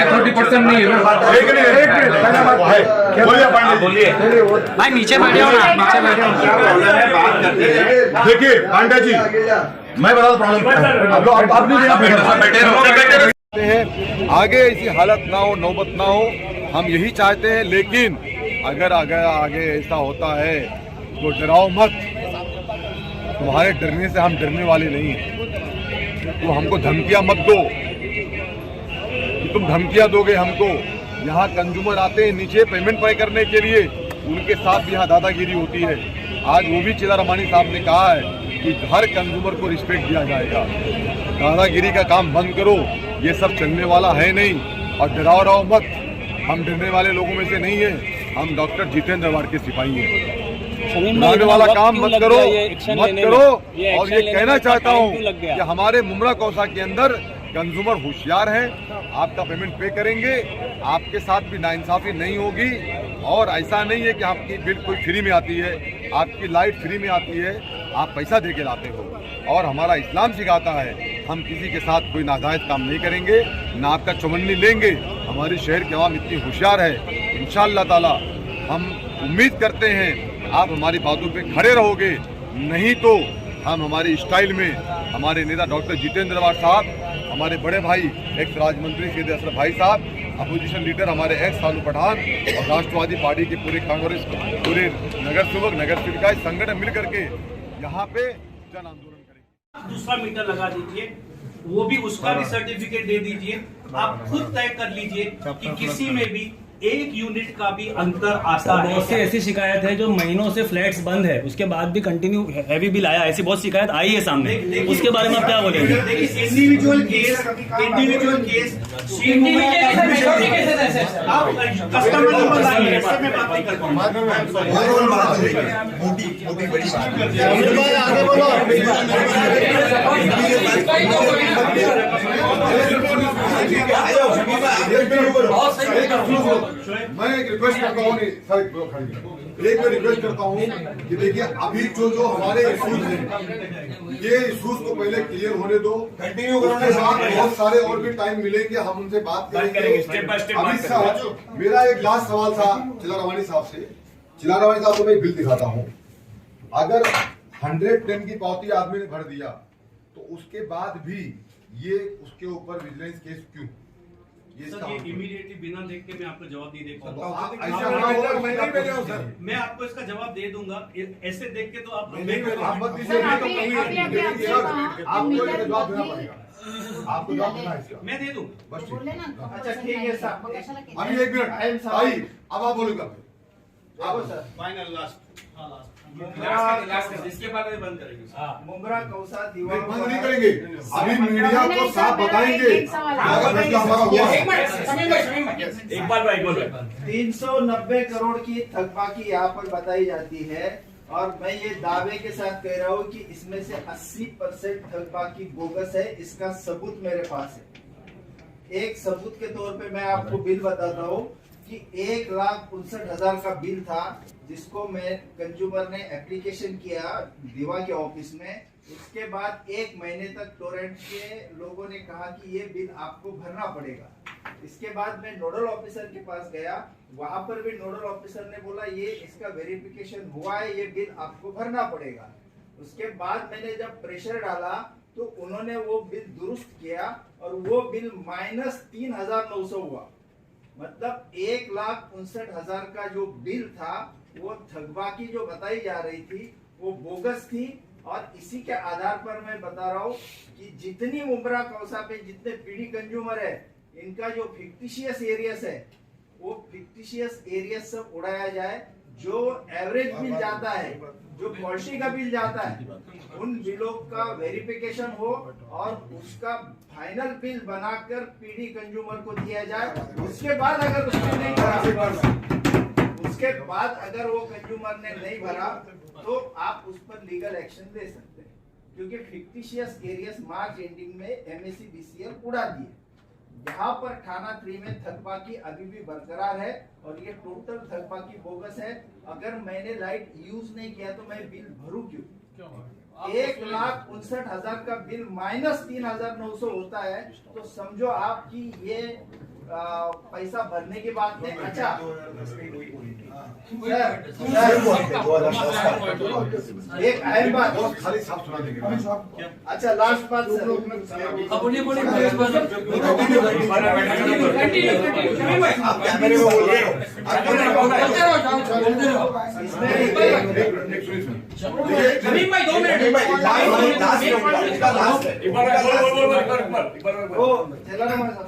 30% नहीं है। बोलिए भाई नीचे बैठे हो ना, नीचे बैठे हो। देखिए पांडा जी, मैं बता प्रॉब्लम आप नहीं हैं, आगे ऐसी हालत ना हो, नौबत ना हो, हम यही चाहते हैं। लेकिन अगर आगे ऐसा होता है तो डराओ मत, तुम्हारे डरने से हम डरने वाले नहीं हैं। तो हमको धमकियां मत दो कि तुम धमकियां दोगे हमको। यहाँ कंज्यूमर आते हैं नीचे पेमेंट पे करने के लिए, उनके साथ भी यहाँ दादागिरी होती है। आज वो भी चिदारमानी साहब ने कहा है कि हर कंज्यूमर को रिस्पेक्ट दिया जाएगा। दादागिरी का काम बंद करो, ये सब चलने वाला है नहीं। और डराओ रहो मत, हम डरने वाले लोगों में से नहीं है। हम डॉक्टर जितेंद्र अवार्ड के सिपाही हैं। डराने वाला काम मत करो। और ये कहना चाहता हूँ कि हमारे मुमरा कौसा के अंदर कंज्यूमर होशियार हैं, आपका पेमेंट पे करेंगे, आपके साथ भी नाइंसाफी नहीं होगी। और ऐसा नहीं है कि आपकी बिल कोई फ्री में आती है, आपकी लाइट फ्री में आती है, आप पैसा दे के लाते हो। और हमारा इस्लाम सिखाता है हम किसी के साथ कोई नाजायज काम नहीं करेंगे, ना आपका चुमन्नी लेंगे। हमारी शहर की आवाम इतनी होशियार है, इंशाअल्लाह ताला हम उम्मीद करते हैं आप हमारी बातों पे खड़े रहोगे। नहीं तो हम हमारी स्टाइल में हमारे नेता डॉक्टर जितेंद्र अवार्ड साहब, हमारे बड़े भाई एक्स राज्य मंत्री सैयद अशरफ भाई साहब, अपोजिशन लीडर हमारे एक्स सालू पठान और राष्ट्रवादी पार्टी के पूरे कांग्रेस, पूरे नगर सेवक, नगर सेविका संगठन मिल करके यहाँ पे जन आंदोलन करेंगे। दूसरा मीटर लगा दीजिए, वो भी उसका भी सर्टिफिकेट दे दीजिए। आप खुद तय कर लीजिए कि किसी में भी 1 यूनिट का भी अंतर आता है। बहुत सी ऐसी शिकायत है जो महीनों से फ्लैट्स बंद है, उसके बाद भी कंटिन्यू हैवी बिल आया, ऐसी बहुत शिकायत आई है सामने। उसके बारे में आप क्या बोलेंगे? इंडिविजुअल केस आप कस्टमर नंबर लाइए, ऐसे में बात नहीं करता मैं एक रिक्वेस्ट करता हूँ, एक मैं रिक्वेस्ट करता हूँ कि देखिए अभी जो हमारे इश्यूज हैं, ये इश्यूज को पहले क्लियर होने दो। कंटिन्यू करने के बाद बहुत सारे और भी टाइम मिलेंगे, हम उनसे बात करेंगे स्टेप बाय स्टेप। मेरा एक लास्ट सवाल था चिलारावानी साहब से। चिलारावानी साहब को मैं एक बिल दिखाता हूँ। अगर 110 की पावती आदमी ने भर दिया तो उसके बाद भी ये उसके ऊपर विजिलेंस केस क्यों? सर, ये इमीडिएटली बिना देख के मैं आपको जवाब नहीं दे पाऊंगा। मैं आपको इसका जवाब दे दूंगा, ऐसे देख के तो आप मत दीजिए, आपको जवाब देना है। मैं दे दूं, बस अच्छा ठीक है सर। अभी 1 मिनट भाई, अब आप बोलेगा फाइनल लास्ट इसके बाद बंद करेंगे। मुमरा कौसा दीवार बंद नहीं करेंगे, अभी मीडिया को साफ बताएंगे। इकबाल भाई बोलो। 390 करोड़ की थकबाकी यहाँ पर बताई जाती है और मैं ये दावे के साथ कह रहा हूँ कि इसमें से 80% थकबाकी बोगस है। इसका सबूत मेरे पास है। एक सबूत के तौर पे मैं आपको बिल बताता हूँ कि 1,59,000 का बिल था, जिसको मैं कंज्यूमर ने एप्लीकेशन किया दीवा के ऑफिस में। उसके बाद 1 महीने तक टोरेंट के लोगों ने कहा कि ये बिल आपको भरना पड़ेगा। इसके बाद मैं नोडल ऑफिसर के पास गया, वहां पर भी नोडल ऑफिसर ने बोला ये इसका वेरिफिकेशन हुआ है, ये बिल आपको भरना पड़ेगा। उसके बाद मैंने जब प्रेशर डाला तो उन्होंने वो बिल दुरुस्त किया और वो बिल -3,900 हुआ। मतलब 1,59,000 का जो बिल था वो थकबाकी जो बताई जा रही थी वो बोगस थी। और इसी के आधार पर मैं बता रहा हूँ कि जितनी मुमरा कौसा पे जितने पीडी कंज्यूमर है, इनका जो फिक्टिशियस एरियस है वो फिक्टिशियस एरियस सब उड़ाया जाए। जो एवरेज बिल जाता है, जो पॉलिसी का बिल जाता है, उन बिलों का वेरिफिकेशन हो और उसका फाइनल बिल बनाकर पीडी कंज्यूमर को दिया जाए। उसके बाद अगर उसने नहीं भरा, उसके बाद अगर वो कंज्यूमर ने नहीं भरा तो आप उस पर लीगल एक्शन ले सकते हैं, क्योंकि फिक्टिशियस एरियस मार्च एंडिंग में MACBCL उड़ा दिए। यहाँ पर थाना 3 में थकबाकी अभी भी बरकरार है और ये टोटल थकबाकी बोगस है। अगर मैंने लाइट यूज नहीं किया तो मैं बिल भरूं क्यों? 1,59,000 का बिल -3,900 होता है तो समझो आप कि ये पैसा भरने की बात नहीं। अच्छा एक अहम बात, खाली साफ सुना देंगे। अच्छा लास्ट बात सर,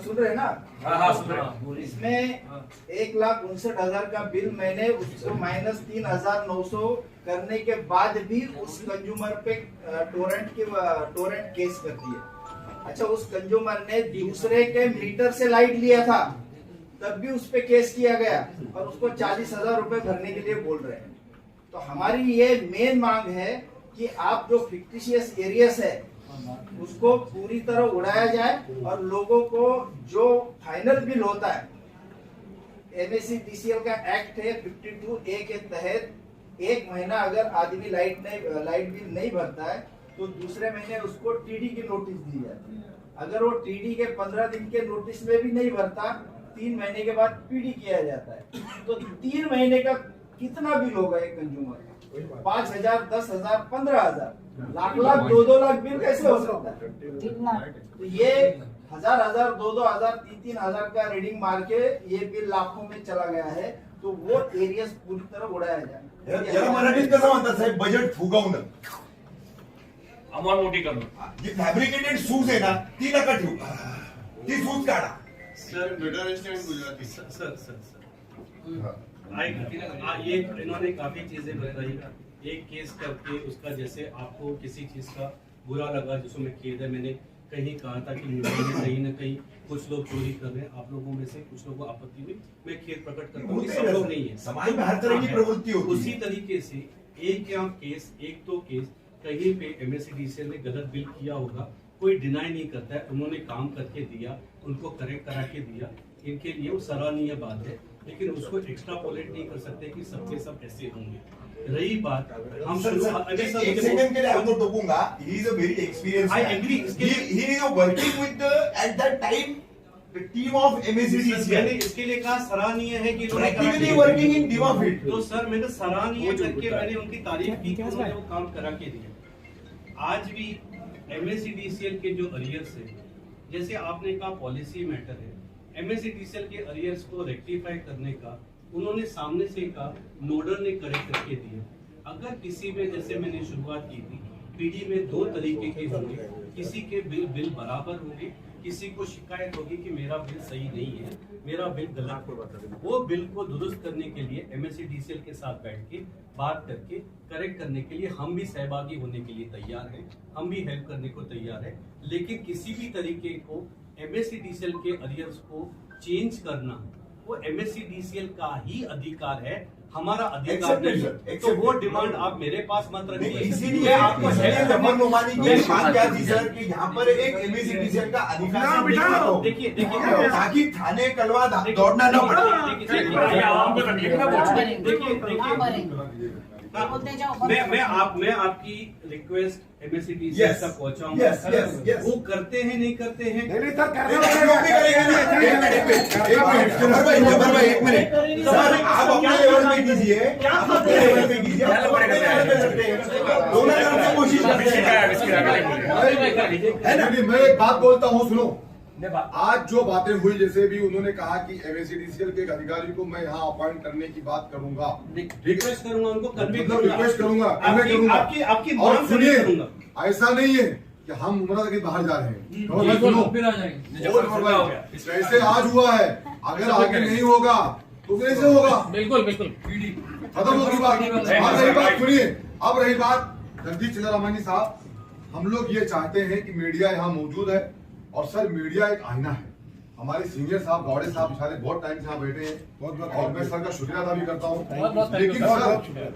सुन रहे ना? इसमें 1,59,000 का बिल मैंने उसको -3,900 करने के बाद भी उस कंज्यूमर पे टोरेंट केस कर दिए। अच्छा उस कंज्यूमर ने दूसरे के मीटर से लाइट लिया था, तब भी उस पे केस किया गया और उसको 40,000 रुपए भरने के लिए बोल रहे हैं। तो हमारी ये मेन मांग है कि आप जो फिक्टिशियस एरियस है उसको पूरी तरह उड़ाया जाए और लोगों को जो फाइनल बिल होता है, MSEDCL का एक्ट है 52A के तहत 1 महीना अगर आदमी लाइट बिल नहीं भरता है तो दूसरे महीने उसको TD की नोटिस दी जाती है। अगर वो TD के 15 दिन के नोटिस में भी नहीं भरता, 3 महीने के बाद PD किया जाता है। तो 3 महीने का कितना बिल होगा एक कंज्यूमर का? 5,000, 10,000, 15,000, लाख 2 लाख बिल कैसे हो सकता है? तो ये 1,000, 2,000, 3,000 का रीडिंग मार के ये बिल लाखों में चला गया है। तो वो एरिया पूरी तरह उड़ाया जाए। याला मराठीत कसं म्हणतात साहेब? बजेट फुगवणं, अमाउंट मोठी करणं। जी फॅब्रिकेटेड शूज आहे ना ती नका ठेवू, ती शूज काढा। सर ये इन्होंने काफी चीजें बताई। एक केस करके उसका जैसे आपको किसी चीज का बुरा लगा जिसको मैं खेद है, मैंने कहीं कहा था कि मुंबई में कहीं न कहीं कुछ लोग चोरी कर रहे हैं, आप लोगों में से कुछ लोगों को आपत्ति हुई, मैं खेद प्रकट करता हूँ, सब लोग नहीं है, समाज में हर तरह की प्रवृत्ति होती है। उसी तरीके से एक तो केस कहीं पे MSEDCL ने गलत बिल किया होगा, कोई डिनाई नहीं करता है, उन्होंने काम करके दिया, उनको करेक्ट करा के दिया, इनके लिए वो सराहनीय बात है। लेकिन उसको एक्स्ट्रापोलेट नहीं कर सकते कि सबके सब ऐसे होंगे। रही बात हम एक सेकंड के लिए आपको टोकूंगा, he is a very experienced, I agree. He is working with at that time the team of MSEDCL। मैंने इसके लिए कहा सराहनीय है कि इन्होंने practically working in team of it. तो सर मैंने सराहनीय करके मैंने उनकी तारीफ की कि उन्होंने वो काम करा के दिया। आज भी MSEDCL के जो अरियर्स है, जैसे आपने कहा पॉलिसी मैटर है, MSEDCL के अरियर्स को रेक्टिफाई करने का उन्होंने सामने से कहा, नोडल ने करेक्ट करके दिया। अगर किसी में, जैसे मैंने शुरुआत की थी, PD में 2 तरीके के होंगे, किसी के बिल बराबर होंगे, किसी को शिकायत होगी कि मेरा बिल सही नहीं है, मेरा बिल गलत है। वो बिल को दुरुस्त करने के लिए MSEDCL के साथ बैठ के बात करके करेक्ट करने के लिए हम भी सहभागी होने के लिए तैयार हैं, हम भी हेल्प करने को तैयार है। लेकिन किसी भी तरीके को MSEDCL के अरियर्स को चेंज करना वो MSEDCL का ही अधिकार है, हमारा अधिकार नहीं है। तो वो डिमांड आप मेरे पास मत रखिए, इसीलिए आपको जमन नुमानी की मांग क्या थी सर कि यहाँ पर एक MSEDCL का अधिकार देखिए ताकि थाने कलवा दौड़ना न पड़े। मैं आपकी रिक्वेस्ट MSEDCL तक पहुंचाऊंगा। वो करते हैं नहीं करते हैं, एक मिनट सर, आप अपने लेवल पे कीजिए, अपने लेवल पे कीजिए, कोशिश मैं एक बात बोलता हूँ, सुनो। आज जो बातें हुई, जैसे भी उन्होंने कहा कि MSEDCL के एक अधिकारी को मैं यहाँ अपॉइंट करने की बात करूंगा, रिक्वेस्ट करूंगा, उनको कन्वे रिक्वेस्ट करूंगा, आपकी और सुनिए, ऐसा नहीं है कि हम उम्र तक बाहर जा रहे हैं। कैसे आज हुआ है, अगर आगे नहीं होगा तो कैसे होगा? बिल्कुल खत्म होगी बात। अब रही बात, सुनिए, अब रही बात जगदीश चंद्रामानी साहब, हम लोग ये चाहते हैं कि मीडिया यहाँ मौजूद है, और सर मीडिया एक आईना है। हमारे सीनियर साहब गौड़े साहब बेचारे बहुत टाइम से यहाँ बैठे हैं, और मैं सर का शुक्रिया अदा भी करता हूँ। लेकिन सर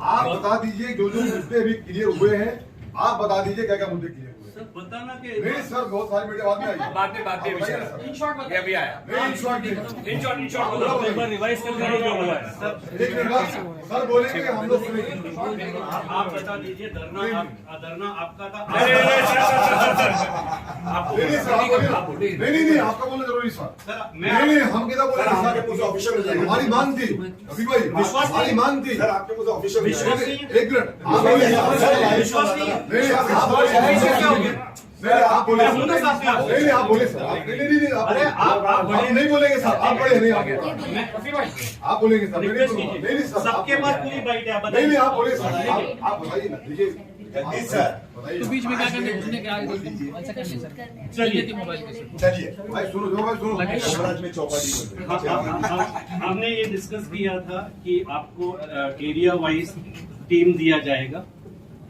आप बता दीजिए, जो मुद्दे अभी क्लियर हुए हैं, आप बता दीजिए क्या क्या मुद्दे क्लियर हुए हैं। सर बताना कि नहीं सर, बहुत सारी मीडिया बाद में आई। बाद में विषय इन शॉर्ट ये अभी आया नहीं, इन शॉर्ट नहीं। इन शॉर्ट बोलो एक बार रिवाइज कर देना क्या हुआ है। एक मिनट बाद सर बोलेंगे, हम लोग सुनेंगे। आप बता दीजिए धरना आपका था। नहीं सर, आप बोलिए। नहीं, आपका बोलना जरूरी सर। नहीं, हम कितना बोले सर? हमारी मांग थी अभी भाई, विश्वास हमारी मांग थी। सर आपके मुझे ऑफिशियल विश्वास नहीं है। एक मिनट, आप बोलिए। विश्वास नहीं है। नहीं, आप बोले। नहीं, आप बोले सर। नहीं, आप बोले सर। नहीं, आप नहीं बोलेंगे सर। आप बोले नहीं, आप बोलेंगे सर। नहीं सर, सबके पास पूरी बाइट है। नहीं, आप बोले सर। आप बताइए ना, देखिए जगदीश सर, बताइए। बीच में क्या करने तुमने क्या आगे ऐसा कर लिया सर। चलिए मोबाइल पे चलिए भाई सुनो, जो भाई सुनो। महाराज में चौपाटी बोल रहे हैं। हमने ये डिस्कस किया था कि आपको एरिया वाइज टीम दिया जाएगा,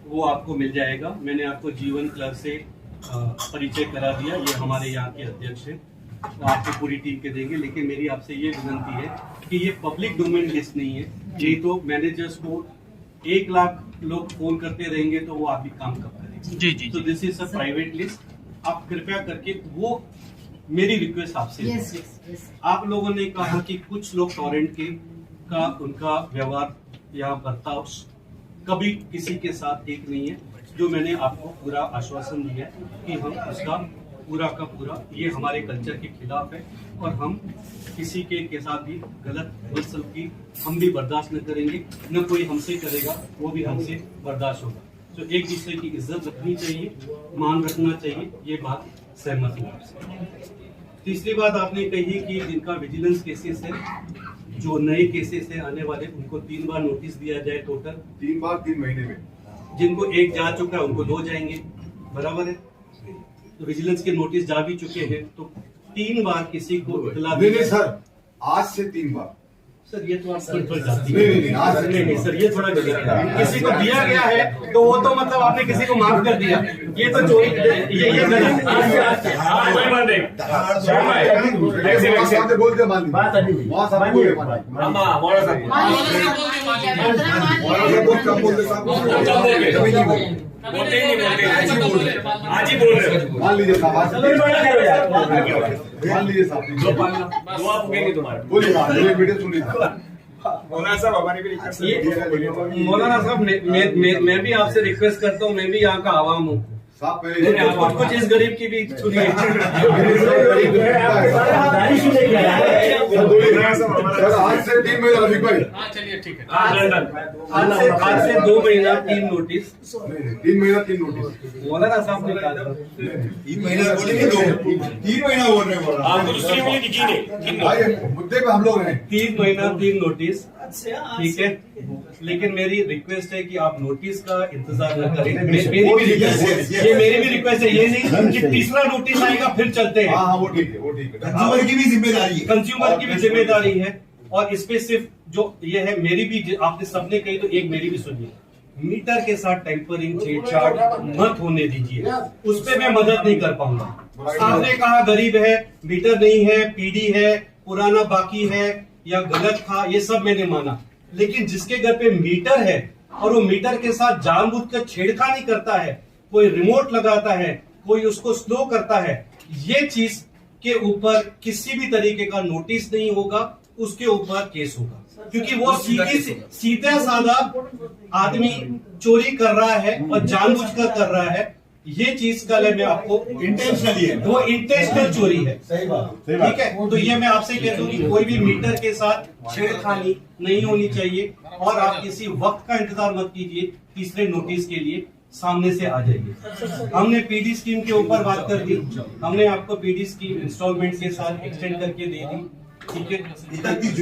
वो आपको मिल जाएगा। मैंने आपको जीवन क्लब से परिचय करा दिया, ये हमारे यहाँ के अध्यक्ष हैं, तो आपको पूरी टीम के देंगे। लेकिन मेरी आपसे ये विनंती है कि ये पब्लिक डोमेन लिस्ट नहीं है। ये तो मैनेजर्स को 1 लाख लोग फोन करते रहेंगे तो वो आदमी काम कब करेंगे। जी। तो this is a private list. आप कृपया करके वो, मेरी रिक्वेस्ट आपसे है। आप लोगों ने कहा कि कुछ लोग टॉरेंट के का उनका व्यवहार या बर्ताव कभी किसी के साथ ठीक नहीं है। जो मैंने आपको पूरा आश्वासन दिया है कि हम उसका पूरा का पूरा, ये हमारे कल्चर के खिलाफ है और हम किसी के साथ भी गलत बदसलूकी हम भी बर्दाश्त न करेंगे, न कोई हमसे करेगा, वो भी हमसे बर्दाश्त होगा। तो एक दूसरे की इज्जत रखनी चाहिए, मान रखना चाहिए, ये बात सहमत हूँ आपसे। तीसरी बात आपने कही कि जिनका विजिलेंस केसेस है, जो नए केसेस है आने वाले, उनको 3 बार नोटिस दिया जाए टोटल। 3 बार 3 महीने में। जिनको 1 जा चुका है उनको 2 जाएंगे, बराबर है। तो विजिलेंस के नोटिस जा भी चुके हैं तो 3 बार किसी को इतला नहीं सर, आज से 3 बार। सर ये तो आप सर पर जाती है। नहीं, आज से नहीं सर, ये थोड़ा गलत है। किसी को दिया गया है तो वो तो मतलब आपने किसी को माफ कर दिया, ये तो चोरी, ये गलत है। बोलते मान लीजिए वहाँ साहब बोले बहुत कम बोलते साहब, आज ही बोल रहे हो। मान लीजिए साहब, मान लीजिए साहब, दुआ पुगेंगे तुम्हारे। बोलिए वीडियो सुन लीजिए। मौलाना साहब हमारी भी मौलाना साहब, मैं भी आपसे रिक्वेस्ट करता हूँ, मैं भी यहाँ का आवाम हूँ, साहब कुछ इस गरीब की भी सुनिए। सर आज से 3 महीना रफीक भाई, चलिए ठीक है। आज से 2 महीना 3 नोटिस। 3 महीना 3 नोटिस। मौलाना साहब ने कहा 3 महीना बोलेंगे, 3 महीना बोल रहे हैं। आपको दूसरी मिली दिखी नहीं। भाई मुद्दे पे हम लोग हैं। 3 महीना 3 नोटिस, ठीक है। लेकिन मेरी रिक्वेस्ट है कि आप नोटिस का इंतजार न करें। मेरी भी रिक्वेस्ट है, ये मेरी भी रिक्वेस्ट है। ये नहीं कि तीसरा नोटिस आएगा फिर चलते हैं। हाँ वो ठीक है, वो ठीक है। कंज्यूमर की भी जिम्मेदारी है, कंज्यूमर की भी जिम्मेदारी है। और इस पे सिर्फ जो ये है, मेरी भी, आपने सबने कही तो एक मेरी भी सुनिए। मीटर के साथ टेम्परिंग, छेड़छाड़ मत होने दीजिए, उस पे मैं मदद नहीं कर पाऊंगा। आपने कहा गरीब है, मीटर नहीं है, पीडी है, पुराना बाकी है या गलत था, ये सब मैंने माना। लेकिन जिसके घर पे मीटर है और वो मीटर के साथ जानबूझकर छेड़खानी करता है, कोई रिमोट लगाता है, कोई उसको स्लो करता है, ये चीज के ऊपर किसी भी तरीके का नोटिस नहीं होगा, उसके ऊपर केस होगा। क्योंकि वो सीधा साधा आदमी चोरी कर रहा है और जानबूझकर कर रहा है, ये चीज का मैं आपको इंटेंशनली है, वो इंटेंशनल चोरी है। सही बात। ठीक है, तो ये मैं आपसे कह दूं कि कोई भी मीटर के साथ छेड़खानी नहीं होनी चाहिए और आप किसी वक्त का इंतजार मत कीजिए, तीसरे नोटिस के लिए सामने से आ जाइए। हमने पीडी स्कीम के ऊपर बात कर दी, हमने आपको पीडी स्कीम इंस्टॉलमेंट के साथ एक्सटेंड करके दे दी, ठीक है, 31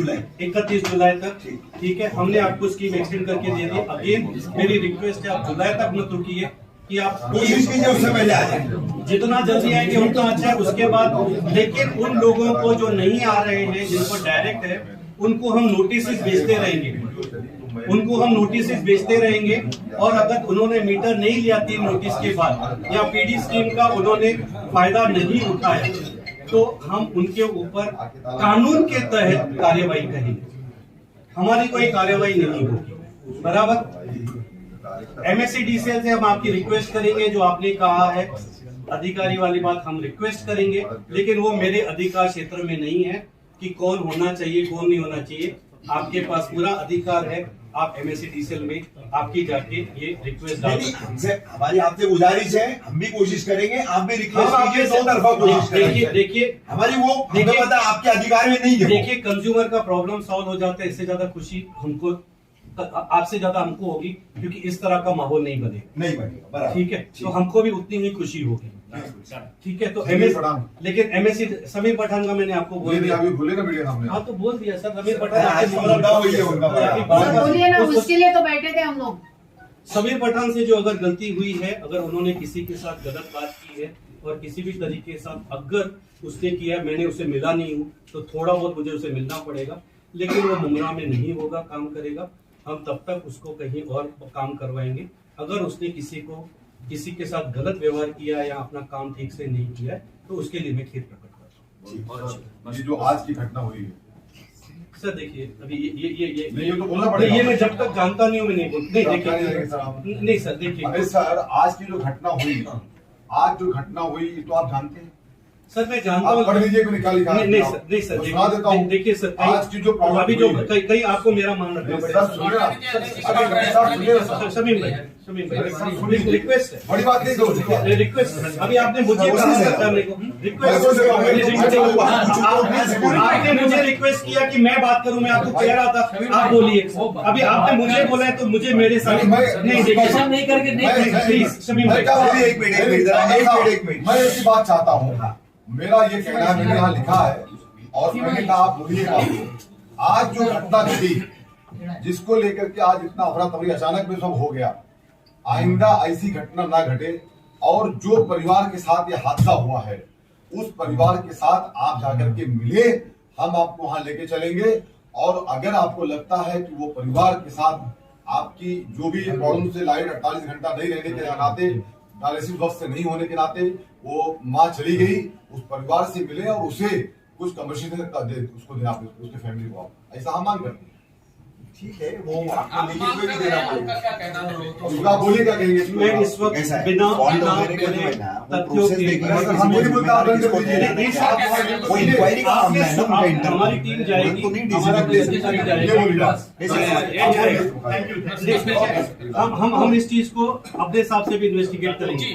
जुलाई तक, ठीक है। हमने आपको स्कीम एक्सटेंड करके दे दी। अगेन मेरी रिक्वेस्ट है, आप जुलाई तक मत रुकिए, कि आप कोशिश कीजिए उससे पहले आ जाए। जितना जल्दी आएंगे उतना अच्छा है। उसके बाद लेकिन उन लोगों को जो नहीं आ रहे हैं, जिनको डायरेक्ट है, उनको हम नोटिस भेजते रहेंगे, और अगर उन्होंने मीटर नहीं लिया 3 नोटिस के बाद या पीडी स्कीम का उन्होंने फायदा नहीं उठाया, तो हम उनके ऊपर कानून के तहत कार्यवाही करेंगे। हमारी कोई कार्यवाही नहीं होगी, बराबर। MSEDCL से हम आपकी रिक्वेस्ट करेंगे, जो आपने कहा है अधिकारी वाली बात हम रिक्वेस्ट करेंगे, लेकिन वो मेरे अधिकार क्षेत्र में नहीं है कि कौन होना चाहिए कौन नहीं होना चाहिए। आपके पास पूरा अधिकार है, आप MSCDCL में आपकी जाके ये रिक्वेस्ट डाल सकते हैं। हमसे हमारी आपसे गुजारिश है, हम भी कोशिश करेंगे, आप भी रिक्वेस्ट कीजिए, दो तरफा कोशिश करेंगे। देखिए हमारी वो हमें पता है आपके अधिकार में नहीं है। देखिए कंज्यूमर का प्रॉब्लम सॉल्व हो जाता है, इससे ज्यादा खुशी हमको आपसे ज्यादा हमको होगी, क्योंकि इस तरह का माहौल नहीं बनेगा। नहीं बनेगा, बराबर। ठीक है, तो हमको भी उतनी ही खुशी होगी। ठीक है, तो लेकिन MSc समीर पठान का मैंने आपको बोल दिया, अभी बोले ना मीडिया सामने। हाँ तो बोल दिया सर, समीर पठान आज आपके मुद्दा वही है उनका। सर बोलिए ना, उसके लिए तो बैठे थे हम लोग। समीर पठान से जो अगर गलती हुई है, अगर उन्होंने किसी के साथ गलत बात की है और किसी भी तरीके के साथ अगर उसने किया, मैंने उसे मिला नहीं हूँ, तो थोड़ा बहुत मुझे उसे मिलना पड़ेगा, लेकिन वो मुमरा में नहीं होगा, काम करेगा। हम तब तक उसको कहीं और काम करवाएंगे। अगर उसने किसी के साथ गलत व्यवहार किया या अपना काम ठीक से नहीं किया, तो उसके लिए मैं खेद प्रकट करता हूँ। ये जो आज की घटना हुई है सर देखिए, अभी नहीं, ये तो बोलना पड़ेगा। ये मैं जब तक जानता नहीं हूँ मैं नहीं बोल नहीं जानकारी नहीं देखिए है सर आप। नहीं सर देखिए अरे सर, आज की जो घटना हुई, आज जो घटना हुई तो आप जानते हैं। सर मैं जानता आप हूँ। पढ़ लीजिए, कोई निकाल निकाल। नहीं सर, नहीं सर, मैं सुना देता हूँ। देखिए सर, आज की जो प्रॉब्लम अभी जो हुई है। कहीं आपको मेरा मान रखना सर पड़ेगा। सुनिए ना, सर सुनिए ना सर। शमीम भाई रिक्वेस्ट है, बड़ी बात नहीं करो। रिक्वेस्ट है। अभी आपने मुझे कहा सर करने को रिक्वेस्ट, आपने मुझे रिक्वेस्ट किया कि मैं बात करूं, मैं आपको कह रहा था आप बोलिए। अभी आपने मुझे बोला है तो मुझे मेरे साथ नहीं देखिए नहीं करके नहीं प्लीज शमीम भाई एक मिनट मैं ऐसी बात चाहता हूँ, मेरा ये कहना है, मैंने यहाँ लिखा है और मैंने कहा आप बोलिएगा। आज जो घटना घटी, जिसको लेकर के आज इतना अफरा तफरी अचानक में सब हो गया, आइंदा ऐसी घटना ना घटे। और जो परिवार के साथ ये हादसा हुआ है, उस परिवार के साथ आप जाकर के मिले, हम आपको वहां लेके चलेंगे। और अगर आपको लगता है कि वो परिवार के साथ आपकी जो भी प्रॉब्लम से लाइट 48 घंटा नहीं रहने के नाते, डायलिसिस वक्त से नहीं होने के नाते वो माँ चली गई, उस परिवार से मिले और उसे कुछ कमर्शियल उसको देना, उसके फैमिली को, आप ऐसा हम मांग करते हैं। ठीक है, वो आपको लिखित में भी देना पड़ेगा। आप बोलिए क्या कहेंगे? मैं इस वक्त कैसा है? बिना Bond बिना वगैरह का जो है ना, वो तथ्यों process के देखना है, हम ये नहीं बोलते आप रंग दीजिए। वो इंक्वायरी का मामला है ना, उनका इंटरव्यू। हमारी टीम जाएगी, तो नहीं हमारा डिसीजन पुलिस ले जाएगी। ये बोलिए। हम इस चीज को अपने हिसाब से भी इन्वेस्टिगेट करेंगे।